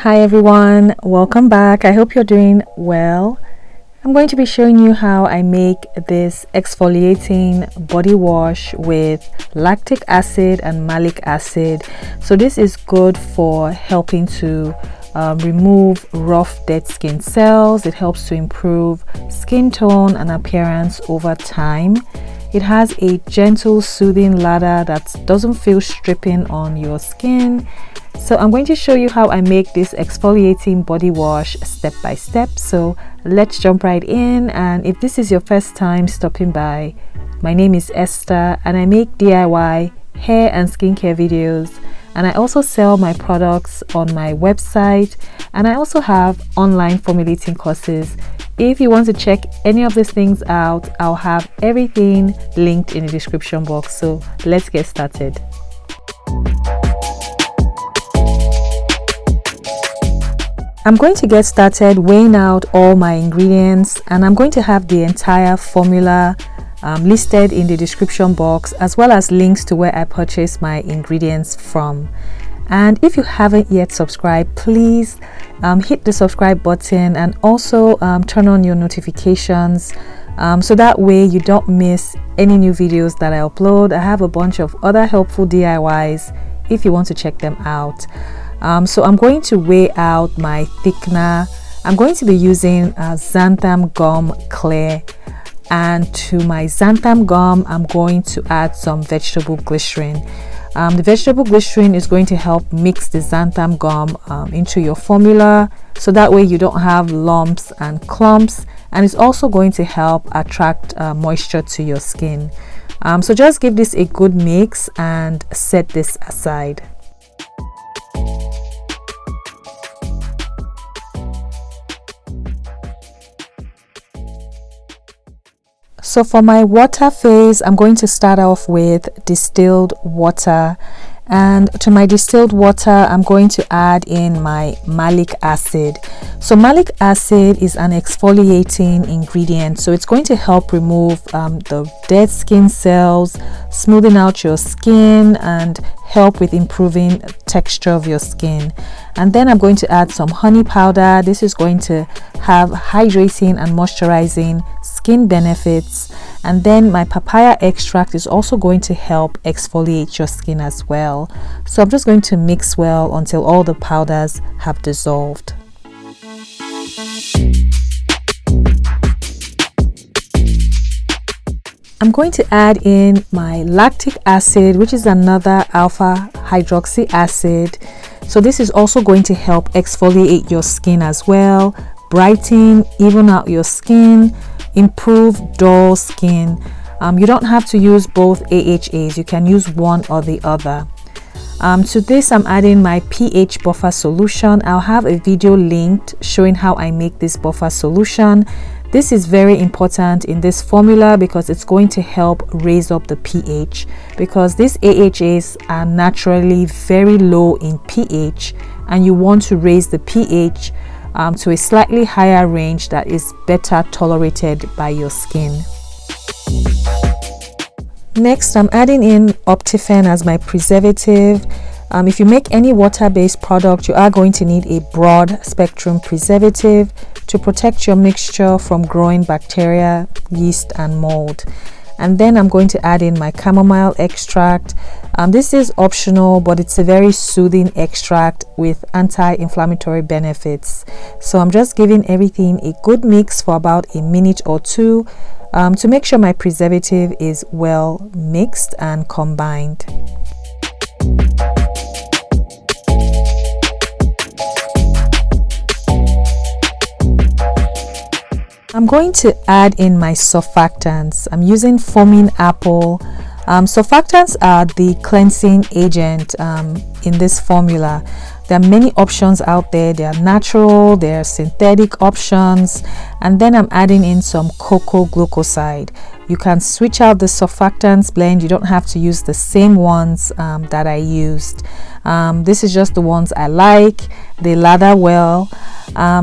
Hi everyone, welcome back. I hope you're doing well. I'm going to be showing you how I make this exfoliating body wash with lactic acid and malic acid. So this is good for helping to remove rough dead skin cells. It helps to improve skin tone and appearance over time. It has a gentle soothing lather that doesn't feel stripping on your skin. So I'm going to show you how I make this exfoliating body wash step by step. So let's jump right in. And if this is your first time stopping by, my name is Esther and I make DIY hair and skincare videos, and I also sell my products on my website, and I also have online formulating courses. If you want to check any of these things out, I'll have everything linked in the description box. So let's get started. I'm going to get started weighing out all my ingredients, and I'm going to have the entire formula listed in the description box, as well as links to where I purchase my ingredients from. And if you haven't yet subscribed, please hit the subscribe button and also turn on your notifications so that way you don't miss any new videos that I upload. I have a bunch of other helpful DIYs if you want to check them out. So I'm going to weigh out my thickener. I'm going to be using xanthan gum clear, and to my xanthan gum I'm going to add some vegetable glycerin. The vegetable glycerin is going to help mix the xanthan gum into your formula, so that way you don't have lumps and clumps, and it's also going to help attract moisture to your skin. So just give this a good mix and set this aside. So for my water phase, I'm going to start off with distilled water, and to my distilled water I'm going to add in my malic acid. So malic acid is an exfoliating ingredient, so it's going to help remove the dead skin cells, smoothing out your skin, and help with improving texture of your skin. And then I'm going to add some honey powder. This is going to have hydrating and moisturizing skin benefits. And then my papaya extract is also going to help exfoliate your skin as well. So I'm just going to mix well until all the powders have dissolved. I'm going to add in my lactic acid, which is another alpha hydroxy acid. So this is also going to help exfoliate your skin as well, brighten, even out your skin, improve dull skin. You don't have to use both AHAs, you can use one or the other. To this I'm adding my pH buffer solution. I'll have a video linked showing how I make this buffer solution. This is very important in this formula because it's going to help raise up the pH, because these AHAs are naturally very low in pH, and you want to raise the pH to a slightly higher range that is better tolerated by your skin. Next, I'm adding in Optifen as my preservative. If you make any water-based product, you are going to need a broad spectrum preservative to protect your mixture from growing bacteria, yeast, and mold. And then I'm going to add in my chamomile extract. This is optional, but it's a very soothing extract with anti-inflammatory benefits. So I'm just giving everything a good mix for about a minute or two to make sure my preservative is well mixed and combined. I'm going to add in my surfactants. I'm using foaming apple. Surfactants are the cleansing agent in this formula. There are many options out there. There are natural, there are synthetic options, and then I'm adding in some cocoa glucoside. You can switch out the surfactants blend. You don't have to use the same ones that I used. This is just the ones I like. They lather well.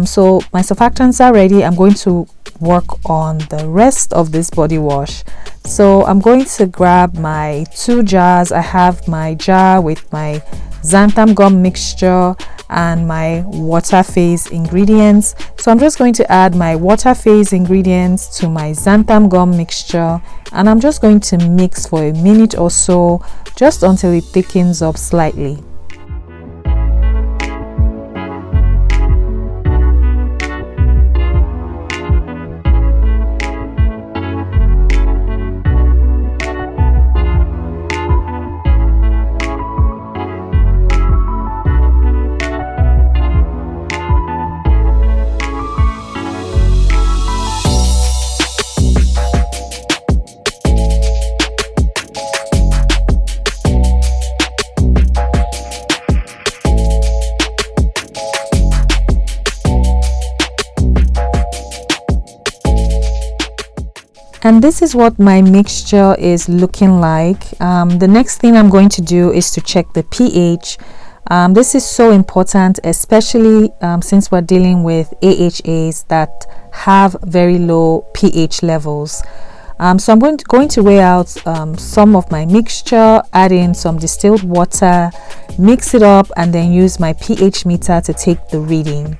So my surfactants are ready. I'm going to work on the rest of this body wash. So I'm going to grab my 2 jars. I have my jar with my xanthan gum mixture and my water phase ingredients. So I'm just going to add my water phase ingredients to my xanthan gum mixture, and I'm just going to mix for a minute or so, just until it thickens up slightly. And this is what my mixture is looking like. The next thing I'm going to do is to check the pH. This is so important, especially since we're dealing with AHAs that have very low pH levels. So I'm going to weigh out some of my mixture, add in some distilled water, mix it up, and then use my pH meter to take the reading.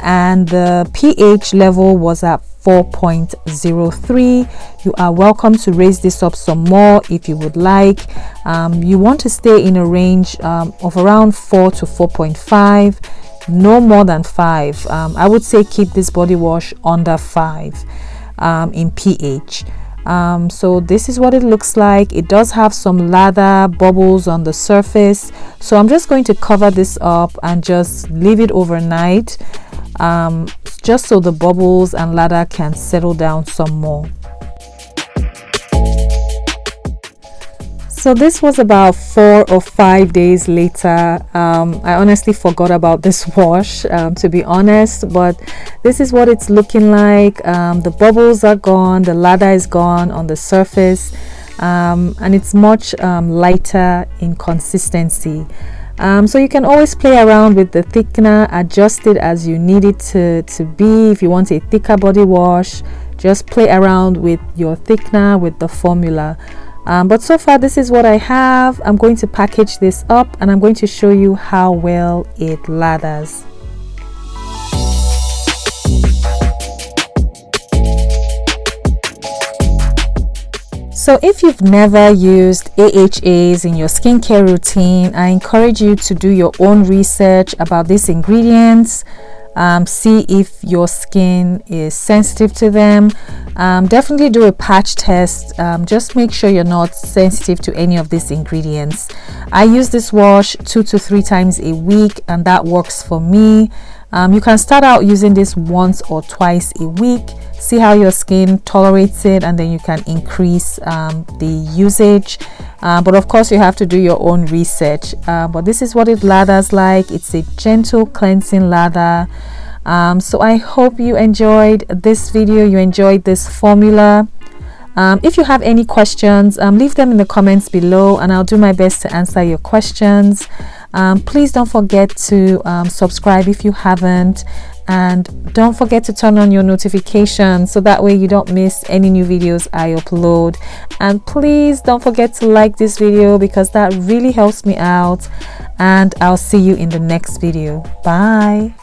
And the pH level was at 4.03. You are welcome to raise this up some more if you would like. You want to stay in a range of around 4 to 4.5, no more than 5. I would say keep this body wash under 5 in pH. So this is what it looks like. It does have some lather bubbles on the surface, so I'm just going to cover this up and just leave it overnight, just so the bubbles and lather can settle down some more. So this was about 4 or 5 days later. I honestly forgot about this wash, to be honest, but this is what it's looking like. The bubbles are gone, the lather is gone on the surface, and it's much lighter in consistency. So you can always play around with the thickener, adjust it as you need it to be. If you want a thicker body wash, just play around with your thickener, with the formula. But so far this is what I have. I'm going to package this up and I'm going to show you how well it lathers. So if you've never used AHAs in your skincare routine, I encourage you to do your own research about these ingredients. See if your skin is sensitive to them. Definitely do a patch test. Just make sure you're not sensitive to any of these ingredients. I use this wash 2 to 3 times a week and that works for me. You can start out using this once or twice a week, see how your skin tolerates it, and then you can increase the usage. But of course you have to do your own research. But this is what it lathers like. It's a gentle cleansing lather. So I hope you enjoyed this video, you enjoyed this formula. If you have any questions, leave them in the comments below and I'll do my best to answer your questions. Please don't forget to subscribe if you haven't, and don't forget to turn on your notifications so that way you don't miss any new videos I upload. And please don't forget to like this video because that really helps me out, and I'll see you in the next video. Bye.